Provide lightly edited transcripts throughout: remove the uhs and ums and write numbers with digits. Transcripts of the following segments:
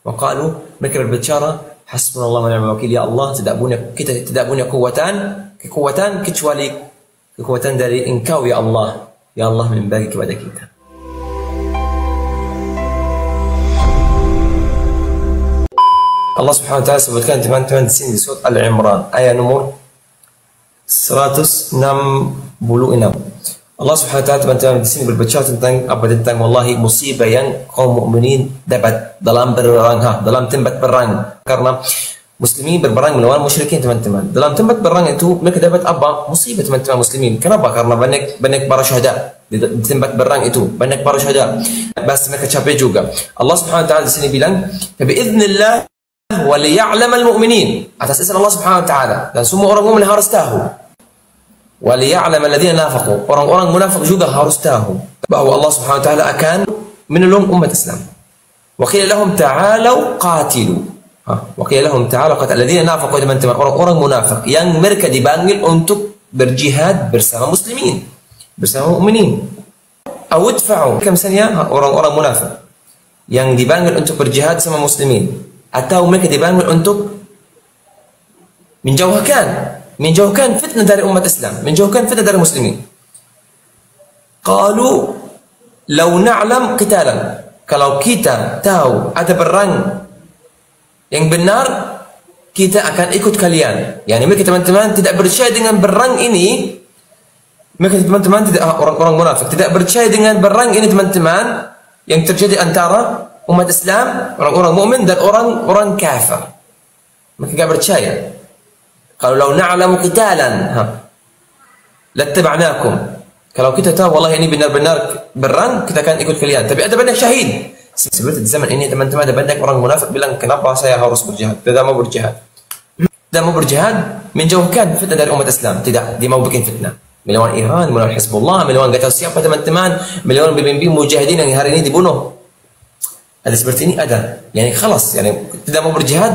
Waqalu, mereka berbicara, hasbunallah wa ni'mal wakil, ya Allah, kita tidak punya kekuatan kecuali kekuatan dari Engkau ya Allah. Ya Allah membagi kepada kita. Allah Subhanahu wa taala sebutkan teman-teman di sini di surat Al-Imran ayat nomor 166. Allah Subhanahu wa taala teman-teman di sini berbicara tentang wallahi musibah yang kaum mukminin dapat dalam berperang, dalam tempat perang. Karena muslimin berperang melawan musyrikin teman-teman. Dalam tempat perang itu mereka dapat apa? Musibah teman-teman muslimin. Kenapa? Karena banyak para syuhada di tempat perang itu, banyak para syuhada. Bahasa mereka capek juga. Allah Subhanahu wa taala di sini bilang, "Biiznillah wa liya'lamal mu'minin." Atas izin Allah Subhanahu wa taala, dan semua orang mukmin harus tahu. Wa liya'lamal ladzina nafaqu. Orang-orang munafik juga harus tahu bahwa Allah Subhanahu wa taala akan menolong umat Islam. Wa qila lahum ta'alu qatilu. Wa qila lahum ta'alu qatilu. Alladzina nafaqu, teman-teman, orang-orang munafik yang mereka dipanggil untuk berjihad bersama muslimin, bersama mukminin. Awdfa'u, misalnya orang-orang munafik yang dipanggil untuk berjihad sama muslimin, atau mereka dipanggil untuk menjauhkan fitnah dari umat Islam, menjauhkan fitnah dari muslimin. Qalu law na'lam qitalan, kalau kita tahu ada perang yang benar, kita akan ikut kalian. Yani mereka teman-teman tidak percaya dengan perang ini. Mereka teman-teman tidak, orang-orang munafik tidak percaya dengan perang ini teman-teman, yang terjadi antara umat Islam, orang-orang mukmin dan orang-orang kafir. Mereka tidak percaya. Kalau law na'lamu qitalan lattaba'nakum. Kalau kita tahu wallahi ini benar-benar berang, kita akan ikut kalian. Tapi ada banyak syahid. Seperti di zaman ini teman-teman, ada banyak orang munafik bilang, kenapa saya harus berjihad? Tidak mau berjihad. Tidak mau berjihad menjauhkan fitnah dari umat Islam. Tidak, dia mau bikin fitnah. Melawan Iran, melawan Hizbullah, melawan gak tahu siapa teman-teman, melawan pemimpin mujahidin yang hari ini dibunuh. Ada seperti ini, ada. Yani khalas, yani tidak mau berjihad,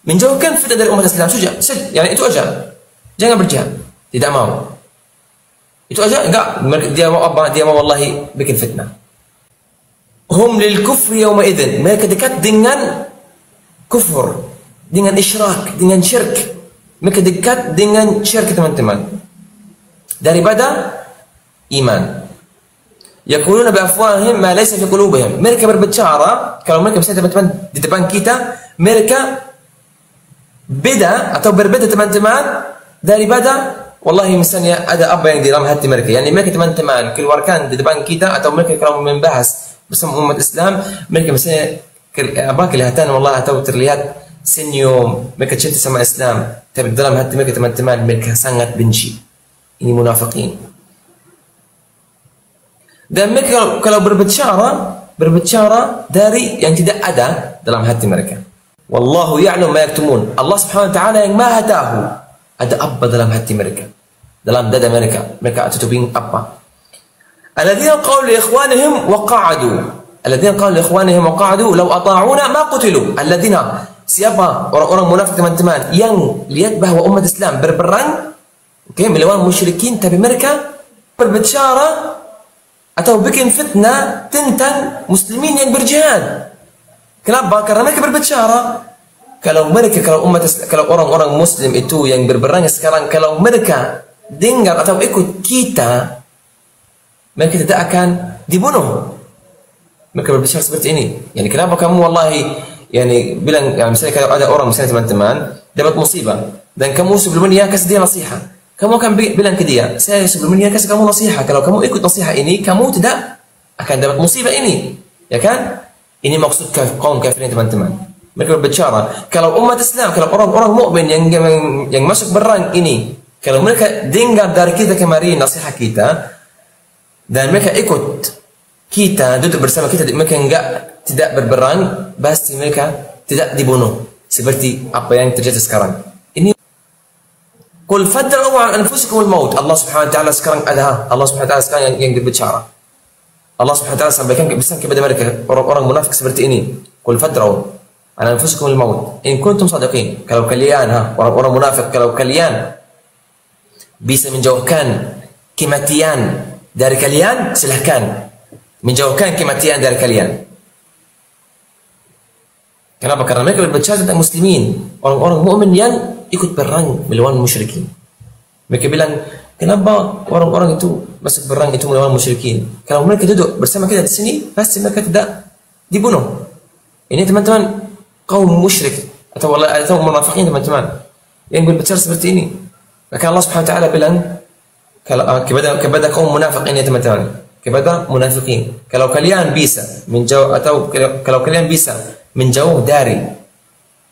menjauhkan fitnah dari umat Islam saja. Yani itu aja. Jangan berjihad. Tidak mau. Itu aja, enggak. Dia mau apa? Dia mau wallahi bikin fitnah. Hum lil kufri yawma idzin. Mereka dekat dengan kufur, dengan isyrak, dengan syirk. Mereka dekat dengan syirk teman-teman, daripada iman. Yaquluna bi afwahihim ma laysa fi qulubihim. Mereka berbicara, kalau mereka misalnya teman-teman di depan kita, mereka beda atau berbeda teman-teman daripada wallahi misalnya ada apa yang di dalam hati mereka. Yani mereka teman-teman keluarkan di depan kita, atau mereka kalau membahas bersama umat Islam, mereka misalnya kelihatan wallahi atau terlihat senyum, mereka cinta sama Islam, tapi dalam hati mereka teman-teman mereka sangat benci. Ini munafikin. Dan mereka kalau berbicara dari yang tidak ada dalam hati mereka. Wallahu ya'lam ma yaktumun. Allah Subhanahu wa taala yang Maha tahu ada apa dalam hati mereka, dalam dada mereka. Mereka tutupin apa? Alladzina qalu li ikhwanihim wa qa'adu. Alladzina qalu li ikhwanihim wa qa'adu law ata'una ma qutilu. Alladzina, siapa orang-orang munafik teman-teman yang lihat bahwa umat Islam berperang melawan musyrikin, tapi mereka berbicara atau bikin fitnah tentang muslimin yang berjihad. Kenapa? Karena mereka berbicara, kalau orang-orang muslim itu yang berperang sekarang, kalau mereka dengar atau ikut kita, mereka tidak akan dibunuh. Mereka berbicara seperti ini. Yani kenapa kamu wallahi yani bilang, yani misalnya kalau ada orang misalnya teman-teman dapat musibah dan kamu sebelumnya kasih dia nasihat, kamu akan bilang ke dia, saya sebelumnya kasih kamu nasihat, kalau kamu ikut nasihat ini, kamu tidak akan dapat musibah ini. Ya kan? Ini maksud kaum kafirin teman-teman. Mereka berbicara, kalau umat Islam, kalau orang-orang mukmin yang masuk perang ini, kalau mereka dengar dari kita kemarin nasihat kita, dan mereka ikut kita, duduk bersama kita, mereka tidak berperang, pasti mereka tidak dibunuh. Seperti apa yang terjadi sekarang. Qul fadra'u an anfusikum al-maut. Allah Subhanahu wa taala sekarang sekarang yang berbicara. Allah Subhanahu wa taala sampaikan pesan kepada mereka orang-orang munafik seperti ini. Qul fadra'u an anfusikum al-maut in kuntum shadiqin. Kalau kalian orang-orang munafik, kalau kalian bisa menjauhkan kematian dari kalian, silahkan menjauhkan kematian dari kalian. Kenapa? Karena mereka berbicara tentang muslimin, orang-orang mukmin yang ikut perang melawan musyrikin. Mereka bilang, kenapa orang-orang itu masuk perang itu melawan musyrikin? Kalau mereka duduk bersama kita di sini, pasti mereka tidak dibunuh. Ini teman-teman kaum musyrik atau munafikin teman-teman yang berbicara seperti ini. Maka Allah Subhanahu wa taala bilang kepada kaum munafik ini teman-teman, kepada munafikin, kalau kalian bisa menjauh atau kalau kalian bisa menjauh dari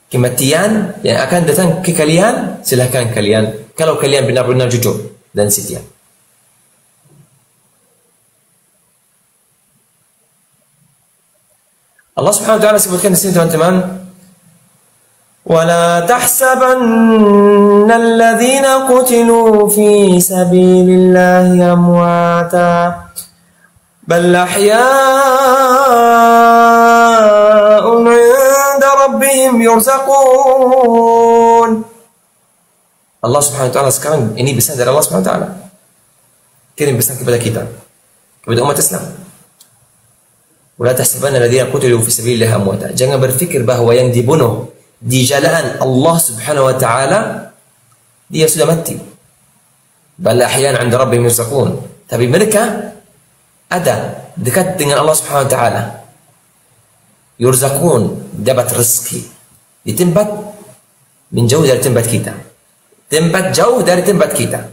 kematian yang akan datang ke kalian, silahkan kalian, kalau kalian benar-benar jujur dan setia. Allah Subhanahu wa taala sebutkan di sini teman-teman, وَلَا تَحْسَبَنَّ الَّذِينَ قُتِلُوا فِي سَبِيلِ اللَّهِ أَمْوَاتًا بَلْ أَحْيَاءٌ عِندَ رَبِّهِمْ يُرْزَقُونَ. Allah Subhanahu wa taala sekarang ini pesan dari Allah Subhanahu wa taala. Kirim pesan kepada kita, kepada umat Islam. وَلَا تَحْسَبَنَّ الَّذِينَ قُتِلُوا فِي سَبِيلِ اللَّهِ أَمْوَاتًا. Jangan berfikir bahwa yang dibunuh di jalan Allah Subhanahu wa taala dia sudah mati. Bal ahyan 'inda rabbihim yurzaqun. Tapi mereka ada dekat dengan Allah Subhanahu wa taala. Yurzaqun, dapat rezeki di tempat menjauh dari tempat kita. Tempat jauh dari tempat kita.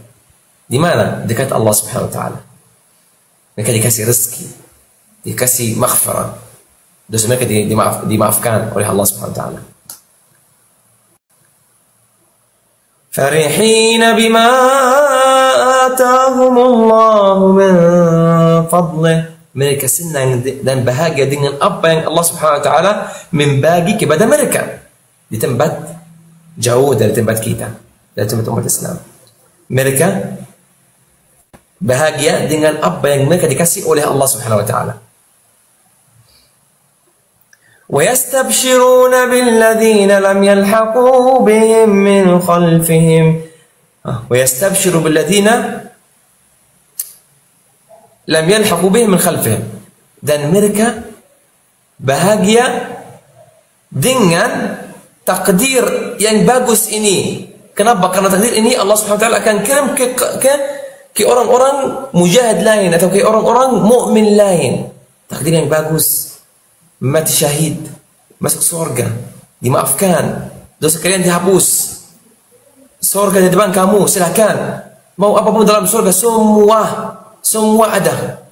Di mana? Dekat Allah Subhanahu wa taala. Mereka dikasih rezeki, dikasih maghfirah. Dosa mereka dimaafkan oleh Allah Subhanahu wa taala. فرحين بما آتاهم الله من فضله. Mereka senang dan bahagia dengan apa yang Allah Subhanahu wa taala membagi kepada mereka di tempat jauh dari tempat kita, dari tempat umat Islam. Mereka bahagia dengan apa yang mereka dikasih oleh Allah Subhanahu wa taala. وَيَسْتَبْشِرُونَ بِالَّذِينَ لَمْ يَلْحَقُوا بِهِمْ مِنْ خَلْفِهِمْ. وَيَسْتَبْشِرُ بِالَّذِينَ لَمْ يَلْحَقُوا بِهِمْ مِنْ خَلْفِهِمْ. Dan mereka bahagia dengan takdir yang bagus ini. Kenapa? Karena takdir ini Allah Subhanahu wa taala akan kirim ke orang-orang mujahid lain atau ke orang-orang mukmin lain. Takdir yang bagus. Mati syahid, masuk surga, dimaafkan, dosa kalian dihapus, surga di depan kamu, silakan, mau apapun dalam surga, semua ada.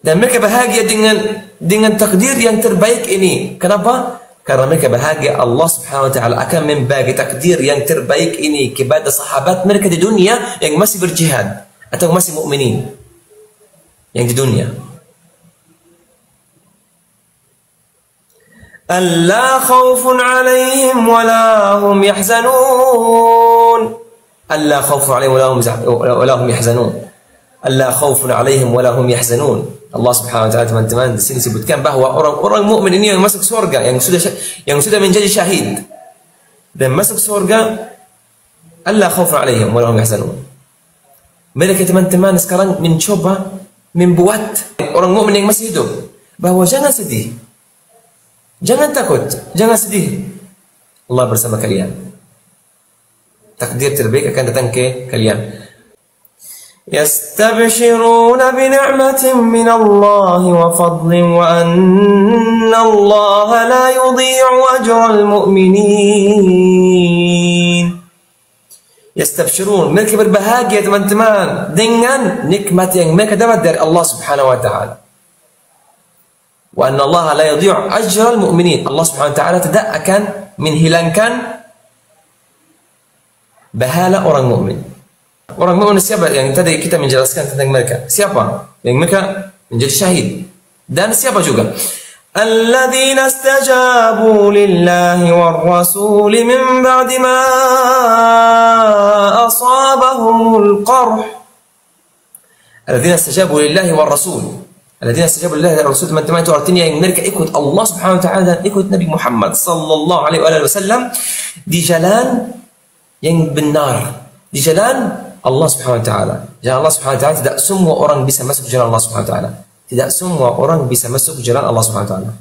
Dan mereka bahagia dengan takdir yang terbaik ini. Kenapa? Karena mereka bahagia Allah Subhanahu wa taala akan membagi takdir yang terbaik ini kepada sahabat mereka di dunia yang masih berjihad atau masih mukminin yang di dunia. ألا خوف عليهم ولا هم يحزنون. ألا خوف عليهم ولا هم يحزنون. ألا خوف عليهم ولا هم يحزنون. Allah Subhanahu wa taala teman-teman di sini sebutkan bahwa orang-orang mukmin ini yang masuk surga, yang sudah menjadi syahid dan masuk surga, ألا خوف عليهم ولا هم يحزنون. Mereka teman-teman sekarang mencoba membuat orang mukmin yang masih hidup bahwa jangan sedih. Jangan takut, jangan sedih. Allah bersama kalian. Takdir terbaik akan datang ke kalian. Yastabshiruna bi ni'matin min Allah wa fadlin wa anna Allah la yudhi'u ajral mu'minin. Yastabshirun, mereka berbahagia teman-teman dengan nikmat yang mereka dapat dari Allah Subhanahu wa taala. Wa anna Allah la yudhi'u ajral mu'minin. Allah Subhanahu wa taala tidak akan menghilangkan pahala orang mukmin. Orang mukmin siapa yang tadi kita menjelaskan tentang mereka? Siapa? Yang mereka menjadi syahid. Dan siapa juga? Alladzina istajabu lillahi war rasul min ba'di ma asabahumul qarh. Alladzina istajabu lillahi war rasul. Alladzina istajabu lillahi war rasul, teman-teman, itu artinya yang mereka ikut Allah Subhanahu wa taala dan ikut Nabi Muhammad sallallahu alaihi wasallam di jalan yang benar, di jalan Allah Subhanahu wa taala. Jalan Allah Subhanahu wa taala tidak semua orang bisa masuk jalan Allah Subhanahu wa taala. Tidak semua orang bisa masuk jalan Allah Subhanahu wa taala.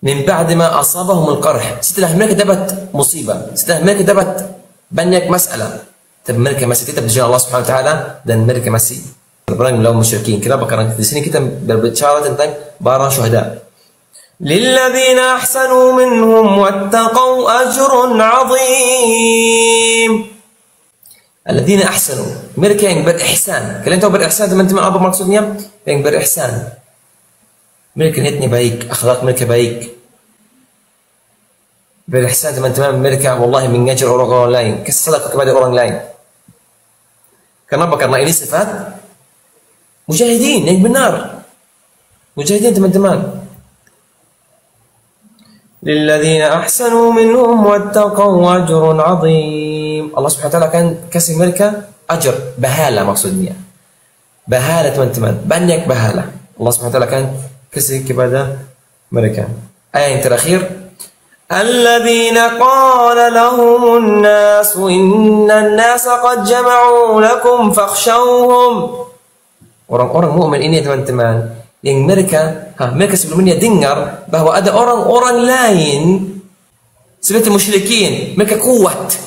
min ba'di ma asabahum al-qarh, setelah mereka dapat musibah, setelah mereka dapat banyak masalah, tapi mereka masih tetap di jalan Allah Subhanahu wa taala dan mereka masih berperang melawan musyrikin. Kenapa? Karena di sini kita berbicara tentang para syuhada. Lilladzina ahsanu minhum wattaqau ajrun 'azim. Alladzina ahsanu, mereka yang berihsan. Kalian tahu berihsan teman-teman apa maksudnya? Yang berihsan. Mereka niatnya baik, akhlak mereka baik. Berihsan teman-teman, mereka wallahi mengajar orang-orang lain, kesedekah kepada orang lain. Kenapa? Karena ini sifat mujahidin yang benar. Mujahidin teman-teman. Lilladzina ahsanu minhum wattaqau ajrun 'azim. Allah Subhanahu wa taala akan kasih mereka ajr, bahala maksudnya. Bahala teman-teman, banyak bahala. Allah Subhanahu wa taala akan kasih kepada mereka. Ayat yang terakhir, alladzina qala lahumun nas innan nasa qad jama'u lakum fakhshawhum. Orang-orang mukmin ini teman-teman, yang mereka sebelumnya dengar bahwa ada orang-orang lain seperti musyrikin, mereka kuat.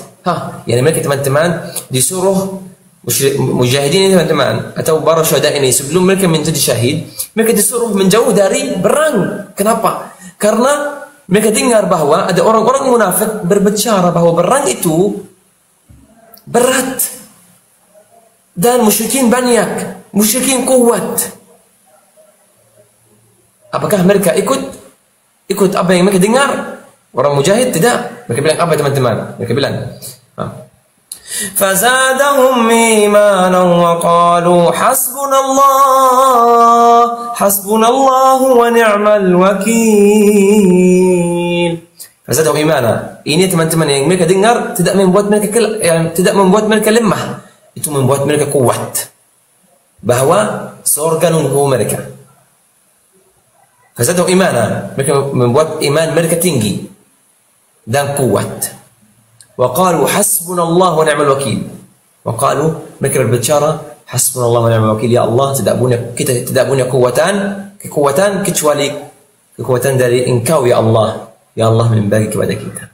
Yani mereka teman-teman disuruh mujahidin ini teman-teman atau para syuhada ini sebelum mereka menjadi syahid, mereka disuruh menjauh dari perang. Kenapa? Karena mereka dengar bahwa ada orang-orang munafik berbicara bahwa perang itu berat dan musyrikin banyak, musyrikin kuat. Apakah mereka ikut apa yang mereka dengar? Orang mujahid tidak. Mereka bilang apa teman-teman? Mereka bilang, fazadahum imanan wa qalu hasbunallahu wa ni'mal wakil. Fazadahum imana. Ini teman-teman yang mereka dengar tidak membuat mereka lemah. Itu membuat mereka kuat. Bahwa surga nunggu mereka. Fazadahum imana, mereka membuat iman mereka tinggi dan kuat. Wa qalu hasbunallahu wa ni'mal wakil. Wa qalu, mereka berbicara hasbunallahu wa ni'mal wakil. Ya Allah, kita tidak punya kekuatan kecuali kekuatan dari Engkau ya Allah. Ya Allah membagi kepada kita.